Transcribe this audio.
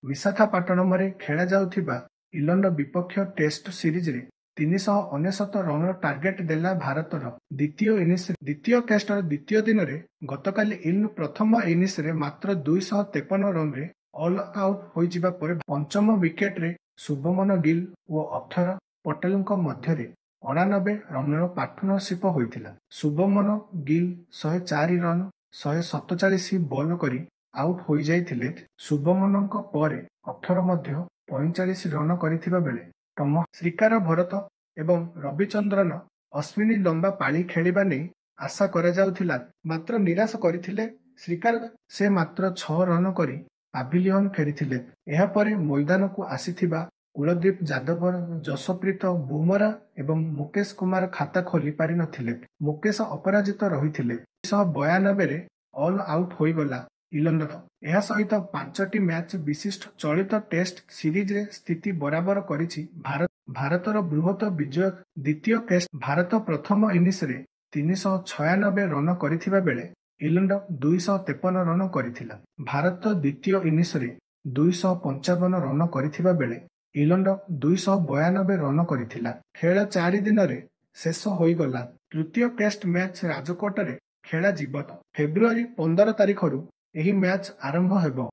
ବିଶାଖାପାଟନମରେ ଖେଳାଯାଉଥିବା ଇଂଲଣ୍ଡ ବିପକ୍ଷ ଟେଷ୍ଟ ସିରିଜରେ 399 ରନର ଟାର୍ଗେଟ ଦେଲା ଭାରତର ଦ୍ୱିତୀୟ ଟେଷ୍ଟର ଦ୍ୱିତୀୟ ଦିନରେ ଗତକାଲି ଇଂଲଣ୍ଡ ପ୍ରଥମ ଇନିଂସରେ ମାତ୍ର 253 ରନରେ ଅଲ୍ ଆଉଟ୍ ହୋଇଯିବା ପରେ ପଞ୍ଚମ ୱିକେଟରେ ଶୁଭମନ ଗିଲ୍ ଓ ଅକ୍ଷର ପଟେଲଙ୍କ ମଧ୍ୟରେ 89 ରନର ପାର୍ଟନରସିପ୍ ହୋଇଥିଲା। ଶୁଭମନ ଗିଲ୍ 104 ରନ୍ 147 ବଲ୍ କରି ଆଉଟ୍ ହୋଇଯାଇଥିଲେ। ଶୁଭମନଙ୍କ ପରେ ଅକ୍ଷର ମଧ୍ୟ 45 ରନ୍ କରିଥିବା ବେଳେ ଶ୍ରୀକାର ଭରତ ଏବଂ ରବିଚନ୍ଦ୍ରନ ଅଶ୍ୱିନ୍ ଲମ୍ବା ପାଳି ଖେଳିବା ନେଇ ଆଶା କରାଯାଉଥିଲା ମାତ୍ର ନିରାଶ କରିଥିଲେ ଶ୍ରୀକାର। ସେ ମାତ୍ର 6 ରନ୍ କରି ପାଭିଲିୟନ୍ ଫେରିଥିଲେ। ଏହାପରେ ମଇଦାନକୁ ଆସିଥିବା କୁଲଦୀପ ଯାଦବ, ଯଶପ୍ରୀତ ବୁମରା ଏବଂ ମୁକେଶ କୁମାର ଖାତା ଖୋଲି ପାରିନଥିଲେ। ମୁକେଶ ଅପରାଜିତ ରହିଥିଲେ। 292ରେ ଅଲ୍ ଆଉଟ୍ ହୋଇଗଲା ଇଂଲଣ୍ଡ। ଏହା ସହିତ 5ଟି ମ୍ୟାଚ୍ ବିଶିଷ୍ଟ ଚଳିତ ଟେଷ୍ଟ ସିରିଜରେ ସ୍ଥିତି ବରାବର କରିଛି ଭାରତର ବୃହତ ବିଜୟ। ଦ୍ୱିତୀୟ ଟେଷ୍ଟ ଭାରତ ପ୍ରଥମ ଇନିଂସରେ 396 ରନ୍ କରିଥିବା ବେଳେ ଇଂଲଣ୍ଡ 253 ରନ୍ କରିଥିଲା। ଭାରତ ଦ୍ୱିତୀୟ ଇନିଂସରେ 255 ରନ୍ କରିଥିବା ବେଳେ ଇଂଲଣ୍ଡ 292 ରନ୍ କରିଥିଲା। ଖେଳ 4 ଦିନରେ ଶେଷ ହୋଇଗଲା। ତୃତୀୟ ଟେଷ୍ଟ ମ୍ୟାଚ୍ ରାଜକୋଟରେ ଖେଳାଯିବ। ଫେବୃଆରୀ 15 ତାରିଖରୁ ଏହି ମ୍ୟାଚ୍ ଆରମ୍ଭ ହେବ।